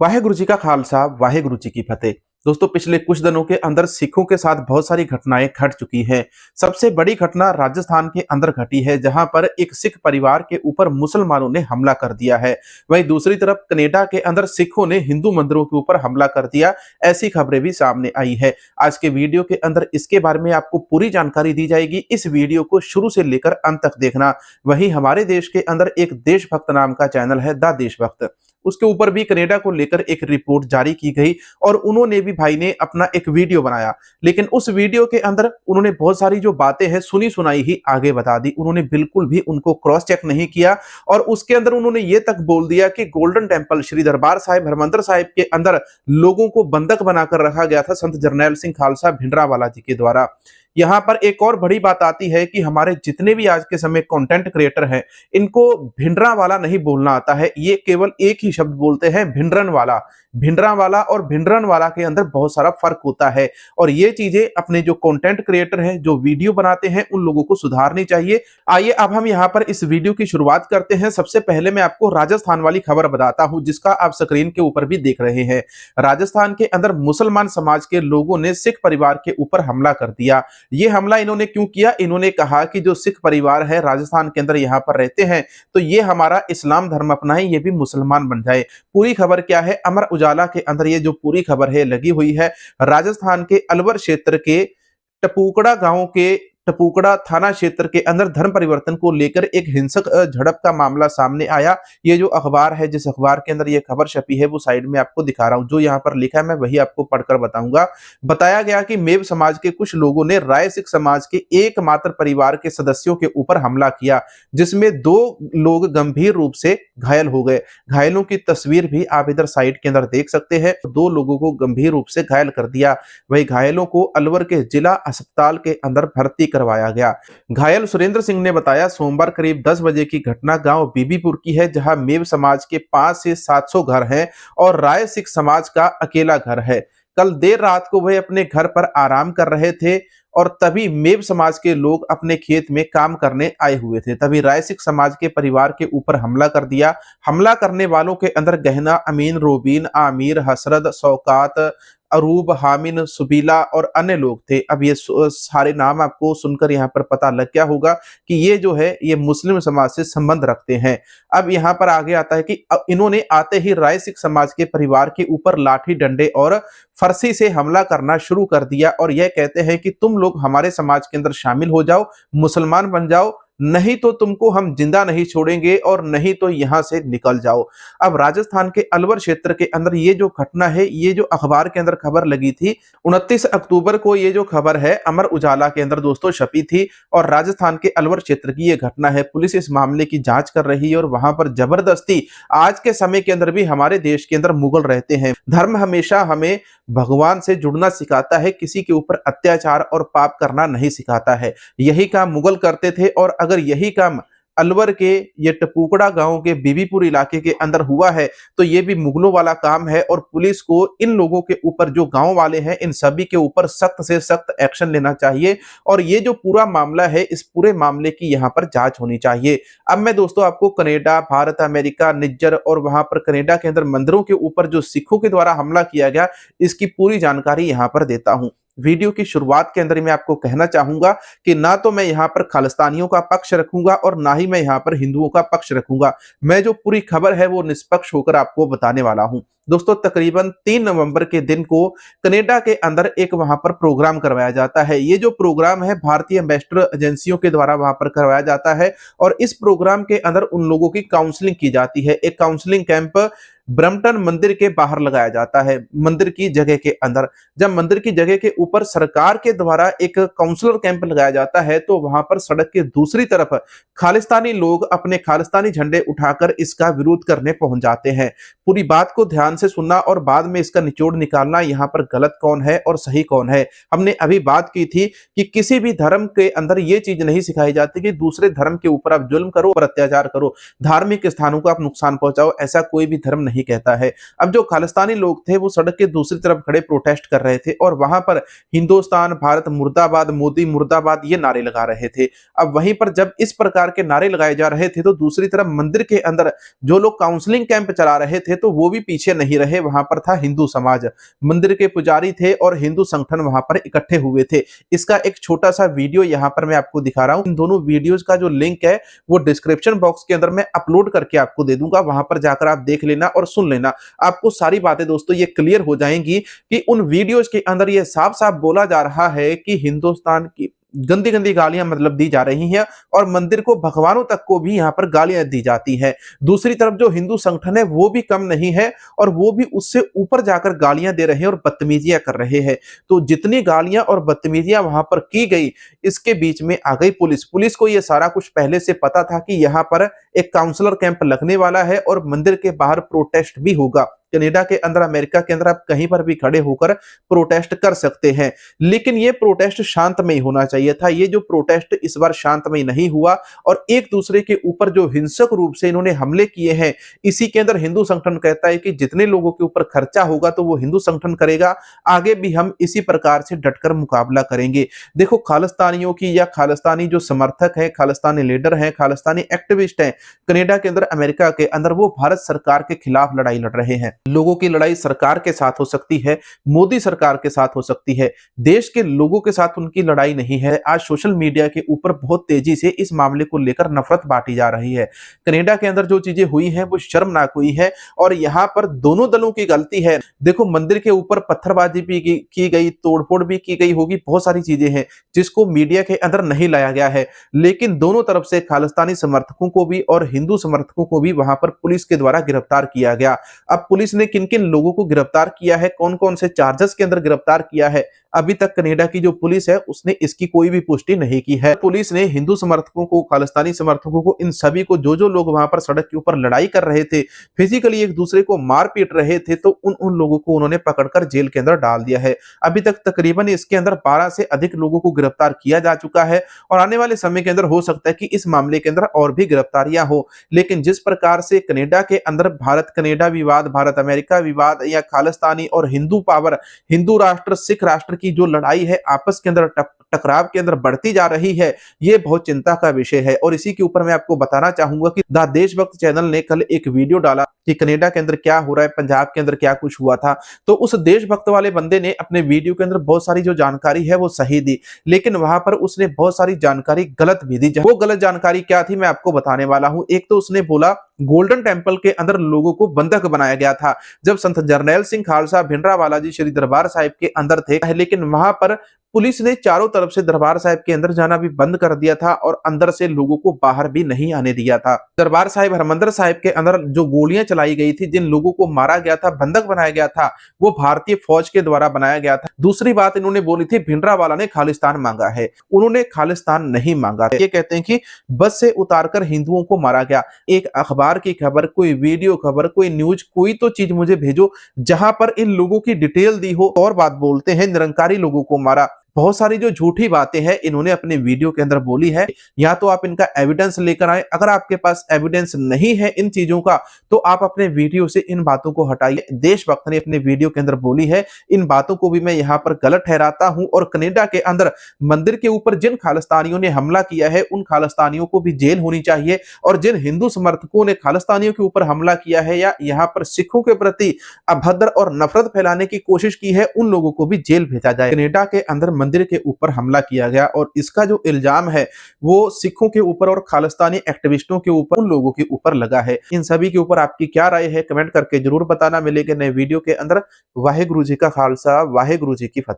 वाहेगुरु जी का खालसा, वाहेगुरु जी की फतेह। दोस्तों, पिछले कुछ दिनों के अंदर सिखों के साथ बहुत सारी घटनाएं घट चुकी हैं। सबसे बड़ी घटना राजस्थान के अंदर घटी है, जहां पर एक सिख परिवार के ऊपर मुसलमानों ने हमला कर दिया है। वहीं दूसरी तरफ कनाडा के अंदर सिखों ने हिंदू मंदिरों के ऊपर हमला कर दिया। ऐसी खबरें भी सामने आई है। आज के वीडियो के अंदर इसके बारे में आपको पूरी जानकारी दी जाएगी। इस वीडियो को शुरू से लेकर अंत तक देखना। वहीं हमारे देश के अंदर एक देशभक्त नाम का चैनल है, द देशभक्त, उसके ऊपर भी कनाडा को लेकर एक रिपोर्ट जारी की गई और उन्होंने भी भाई ने अपना एक वीडियो बनाया। लेकिन उस वीडियो के अंदर उन्होंने बहुत सारी जो बातें हैं सुनी सुनाई ही आगे बता दी। उन्होंने बिल्कुल भी उनको क्रॉस चेक नहीं किया और उसके अंदर उन्होंने ये तक बोल दिया कि गोल्डन टेंपल श्री दरबार साहिब हरमंदिर साहिब के अंदर लोगों को बंधक बनाकर रखा गया था संत जरनैल सिंह खालसा भिंडरावाला जी के द्वारा। यहाँ पर एक और बड़ी बात आती है कि हमारे जितने भी आज के समय कंटेंट क्रिएटर हैं, इनको भिंडरावाला नहीं बोलना आता है। ये केवल एक ही शब्द बोलते हैं, भिंडरनवाला। भिंडरावाला और भिंडरनवाला के अंदर बहुत सारा फर्क होता है और ये चीजें अपने जो कंटेंट क्रिएटर हैं, जो वीडियो बनाते हैं, उन लोगों को सुधारनी चाहिए। आइए अब हम यहाँ पर इस वीडियो की शुरुआत करते हैं। सबसे पहले मैं आपको राजस्थान वाली खबर बताता हूं, जिसका आप स्क्रीन के ऊपर भी देख रहे हैं। राजस्थान के अंदर मुसलमान समाज के लोगों ने सिख परिवार के ऊपर हमला कर दिया। ये हमला इन्होंने क्यों किया? इन्होंने कहा कि जो सिख परिवार है राजस्थान के अंदर यहाँ पर रहते हैं, तो ये हमारा इस्लाम धर्म अपनाए, ये भी मुसलमान बन जाए। पूरी खबर क्या है? अमर उजाला के अंदर ये जो पूरी खबर है लगी हुई है। राजस्थान के अलवर क्षेत्र के टपूकड़ा गांव के टपूकड़ा थाना क्षेत्र के अंदर धर्म परिवर्तन को लेकर एक हिंसक झड़प का मामला सामने आया। ये जो अखबार है, जिस अखबार के अंदर ये खबर छपी है, वो साइड में आपको दिखा रहा हूं। जो यहाँ पर लिखा है मैं वही आपको पढ़कर बताऊंगा। बताया गया कि मेव समाज के कुछ लोगों ने राय सिख समाज के एकमात्र परिवार के सदस्यों के ऊपर हमला किया, जिसमें 2 लोग गंभीर रूप से घायल हो गए। घायलों की तस्वीर भी आप इधर साइड के अंदर देख सकते हैं। 2 लोगों को गंभीर रूप से घायल कर दिया। वही घायलों को अलवर के जिला अस्पताल के अंदर भर्ती करवाया गया। घायल सुरेंद्र सिंह ने बताया, सोमवार करीब 10 बजे की घटना गांव बीबीपुर की है, जहां मेव समाज के 500 से 700 घर हैं और राय सिख समाज का अकेला घर है। कल देर रात को वह अपने घर पर आराम कर रहे थे और तभी मेव समाज के लोग अपने खेत में काम करने आए हुए थे। तभी राय सिख समाज के परिवार के ऊपर हमला कर दिया। हमला करने वालों के अंदर गहना, अमीन, रोबीन, आमिर, हसरत, शौकात, अरूब, हामिन, सुबीला और अन्य लोग थे। अब ये सारे नाम आपको सुनकर यहाँ पर पता लग गया होगा कि ये जो है ये मुस्लिम समाज से संबंध रखते हैं। अब यहाँ पर आगे आता है कि इन्होंने आते ही राय सिख समाज के परिवार के ऊपर लाठी डंडे और फरसी से हमला करना शुरू कर दिया और यह कहते हैं कि तुम लोग हमारे समाज के अंदर शामिल हो जाओ, मुसलमान बन जाओ, नहीं तो तुमको हम जिंदा नहीं छोड़ेंगे और नहीं तो यहां से निकल जाओ। अब राजस्थान के अलवर क्षेत्र के अंदर ये जो घटना है, ये जो अखबार के अंदर खबर लगी थी 29 अक्टूबर को, ये जो खबर है अमर उजाला के अंदर दोस्तों छपी थी और राजस्थान के अलवर क्षेत्र की ये घटना है। पुलिस इस मामले की जांच कर रही है और वहां पर जबरदस्ती आज के समय के अंदर भी हमारे देश के अंदर मुगल रहते हैं। धर्म हमेशा हमें भगवान से जुड़ना सिखाता है, किसी के ऊपर अत्याचार और पाप करना नहीं सिखाता है। यही काम मुगल करते थे और अगर यही काम अलवर के ये टपूकड़ा गांव के बीबीपुर इलाके के अंदर हुआ है, तो ये भी मुगलों वाला काम है और पुलिस को इन लोगों के ऊपर, जो गांव वाले हैं, इन सभी के ऊपर सख्त से सख्त एक्शन लेना चाहिए और ये जो पूरा मामला है, इस पूरे मामले की यहाँ पर जांच होनी चाहिए। अब मैं दोस्तों आपको कनाडा, भारत, अमेरिका, निज्जर और वहां पर कनाडा के अंदर मंदिरों के ऊपर जो सिखों के द्वारा हमला किया गया, इसकी पूरी जानकारी यहाँ पर देता हूं। वीडियो की शुरुआत के अंदर मैं आपको कहना चाहूंगा कि ना तो मैं यहाँ पर खालिस्तानियों का पक्ष रखूंगा और ना ही मैं यहाँ पर हिंदुओं का पक्ष रखूंगा। मैं जो पूरी खबर है वो निष्पक्ष होकर आपको बताने वाला हूं। दोस्तों, तकरीबन 3 नवंबर के दिन को कनाडा के अंदर एक वहां पर प्रोग्राम करवाया जाता है। ये जो प्रोग्राम है भारतीय एम्बेसडर एजेंसियों के द्वारा वहां पर करवाया जाता है और इस प्रोग्राम के अंदर उन लोगों की काउंसलिंग की जाती है। एक काउंसलिंग कैंप ब्रम्पटन मंदिर के बाहर लगाया जाता है, मंदिर की जगह के अंदर। जब मंदिर की जगह के ऊपर सरकार के द्वारा एक काउंसलर कैंप लगाया जाता है, तो वहां पर सड़क के दूसरी तरफ खालिस्तानी लोग अपने खालिस्तानी झंडे उठाकर इसका विरोध करने पहुंच जाते हैं। पूरी बात को ध्यान से सुनना और बाद में इसका निचोड़ निकालना, यहाँ पर गलत कौन है और सही कौन है। हमने अभी बात की थी कि किसी भी धर्म के अंदर ये चीज नहीं सिखाई जाती कि दूसरे धर्म के ऊपर आप जुल्म करो और अत्याचार करो, धार्मिक स्थानों को आप नुकसान पहुंचाओ, ऐसा कोई भी धर्म नहीं नहीं कहता है। अब जो खालिस्तानी लोग थे वो सड़क के दूसरी तरफ खड़े प्रोटेस्ट कर रहे थे और वहां पर हिंदुस्तान भारत मुर्दाबाद, मोदी मुर्दाबाद ये नारे लगा रहे थे। अब वहीं पर जब इस प्रकार के नारे लगाए जा रहे थे तो दूसरी तरफ मंदिर के अंदर जो लोग काउंसलिंग कैंप चला रहे थे तो वो भी पीछे नहीं रहे। वहां पर था हिंदू समाज, मंदिर के पुजारी थे और हिंदू संगठन वहां पर इकट्ठे हुए थे। इसका एक छोटा सा वीडियो यहाँ पर मैं आपको दिखा रहा हूं। इन दोनों वीडियोस का जो लिंक है वो डिस्क्रिप्शन बॉक्स के अंदर मैं अपलोड करके आपको दे दूंगा, वहां पर जाकर आप देख लेना और सुन लेना। आपको सारी बातें दोस्तों ये क्लियर हो जाएंगी कि उन वीडियोस के अंदर ये साफ साफ बोला जा रहा है कि हिंदुस्तान की गंदी गंदी गालियां मतलब दी जा रही हैं और मंदिर को, भगवानों तक को भी यहां पर गालियां दी जाती हैं। दूसरी तरफ जो हिंदू संगठन है वो भी कम नहीं है और वो भी उससे ऊपर जाकर गालियां दे रहे हैं और बदतमीजियां कर रहे हैं। तो जितनी गालियां और बदतमीजियां वहां पर की गई, इसके बीच में आ गई पुलिस। पुलिस को यह सारा कुछ पहले से पता था कि यहां पर एक काउंसलर कैंप लगने वाला है और मंदिर के बाहर प्रोटेस्ट भी होगा। कनाडा के अंदर, अमेरिका के अंदर आप कहीं पर भी खड़े होकर प्रोटेस्ट कर सकते हैं, लेकिन ये प्रोटेस्ट शांतमय होना चाहिए था। ये जो प्रोटेस्ट इस बार शांतमय नहीं हुआ और एक दूसरे के ऊपर जो हिंसक रूप से इन्होंने हमले किए हैं, इसी के अंदर हिंदू संगठन कहता है कि जितने लोगों के ऊपर खर्चा होगा तो वो हिंदू संगठन करेगा, आगे भी हम इसी प्रकार से डटकर मुकाबला करेंगे। देखो, खालिस्तानियों की या खालिस्तानी जो समर्थक है, खालिस्तानी लीडर है, खालिस्तानी एक्टिविस्ट है, कनाडा के अंदर, अमेरिका के अंदर, वो भारत सरकार के खिलाफ लड़ाई लड़ रहे हैं। लोगों की लड़ाई सरकार के साथ हो सकती है, मोदी सरकार के साथ हो सकती है, देश के लोगों के साथ उनकी लड़ाई नहीं है। आज सोशल मीडिया के ऊपर बहुत तेजी से इस मामले को लेकर नफरत बांटी जा रही है। कनाडा के अंदर जो चीजें हुई हैं वो शर्मनाक हुई है और यहां पर दोनों दलों की गलती है। देखो, मंदिर के ऊपर पत्थरबाजी भी की गई, तोड़फोड़ भी की गई होगी, बहुत सारी चीजें हैं जिसको मीडिया के अंदर नहीं लाया गया है, लेकिन दोनों तरफ से खालिस्तानी समर्थकों को भी और हिंदू समर्थकों को भी वहां पर पुलिस के द्वारा गिरफ्तार किया गया। अब पुलिस ने किन किन लोगों को गिरफ्तार किया है, कौन कौन से चार्जेस के अंदर गिरफ्तार किया है, अभी तक कनाडा की जो पुलिस है उसने इसकी कोई भी पुष्टि नहीं की है। पुलिस ने हिंदू समर्थकों को, खालिस्तानी समर्थकों को, इन सभी को, जो लोग वहां पर सड़क के ऊपर लड़ाई कर रहे थे, फिजिकली एक दूसरे को मार पीट रहे थे, तो उन लोगों को उन्होंने पकड़कर जेल के अंदर डाल दिया है। अभी तक तकरीबन इसके अंदर 12 से अधिक लोगों को गिरफ्तार किया जा चुका है और आने वाले समय के अंदर हो सकता है कि इस मामले के अंदर और भी गिरफ्तारियां हो। लेकिन जिस प्रकार से कनाडा के अंदर भारत कनाडा विवाद, भारत अमेरिका विवाद या खालिस्तानी और हिंदू पावर, हिंदू राष्ट्र सिख राष्ट्र की जो लड़ाई है आपस के अंदर, टकराव के अंदर बढ़ती जा रही है, ये बहुत चिंता का विषय है। और इसी के ऊपर मैं आपको बताना चाहूंगा कि द देशभक्त चैनल ने कल एक वीडियो डाला कि कनाडा के अंदर क्या हो रहा है, पंजाब के अंदर क्या कुछ हुआ था। तो उस देशभक्त वाले बंदे ने अपने वीडियो के अंदर बहुत सारी जो जानकारी है वो सही दी, लेकिन वहां पर उसने बहुत सारी जानकारी गलत भी दी। वो गलत जानकारी क्या थी मैं आपको बताने वाला हूं। एक तो उसने बोला गोल्डन टेंपल के अंदर लोगों को बंधक बनाया गया था जब संत जरनैल सिंह खालसा भिंडरावाला जी श्री दरबार साहिब के अंदर थे, लेकिन वहां पर पुलिस ने चारों तरफ से दरबार साहिब के अंदर जाना भी बंद कर दिया था और अंदर से लोगों को बाहर भी नहीं आने दिया था। दरबार साहिब, हरमंदिर साहिब के अंदर जो गोलियां चलाई गई थी, जिन लोगों को मारा गया था, बंधक बनाया गया था, वो भारतीय फौज के द्वारा बनाया गया था। दूसरी बात इन्होंने बोली थी भिंडरावाला ने खालिस्तान मांगा है, उन्होंने खालिस्तान नहीं मांगा। ये कहते हैं कि बस से उतारकर हिंदुओं को मारा गया। एक अखबार की खबर, कोई वीडियो खबर, कोई न्यूज, कोई तो चीज मुझे भेजो जहां पर इन लोगों की डिटेल दी हो। और बात बोलते हैं निरंकारी लोगों को मारा। बहुत सारी जो झूठी बातें हैं इन्होंने अपने वीडियो के अंदर बोली है। या तो आप इनका एविडेंस लेकर आए, अगर आपके पास एविडेंस नहीं है इन चीजों का तो आप अपने वीडियो से इन बातों को हटाइए। देशभक्त ने अपने वीडियो के अंदर बोली है, इन बातों को भी मैं यहाँ पर गलत ठहराता हूं और कनाडा के अंदर मंदिर के ऊपर जिन खालिस्तानियों ने हमला किया है उन खालिस्तानियों को भी जेल होनी चाहिए और जिन हिंदू समर्थकों ने खालिस्तानियों के ऊपर हमला किया है या यहाँ पर सिखों के प्रति अभद्र और नफरत फैलाने की कोशिश की है उन लोगों को भी जेल भेजा जाए। कनाडा के अंदर मंदिर के ऊपर हमला किया गया और इसका जो इल्जाम है वो सिखों के ऊपर और खालिस्तानी एक्टिविस्टों के ऊपर, उन लोगों के ऊपर लगा है। इन सभी के ऊपर आपकी क्या राय है कमेंट करके जरूर बताना। मिलेंगे नए वीडियो के अंदर। वाहेगुरु जी का खालसा, वाहेगुरु जी की फतेह।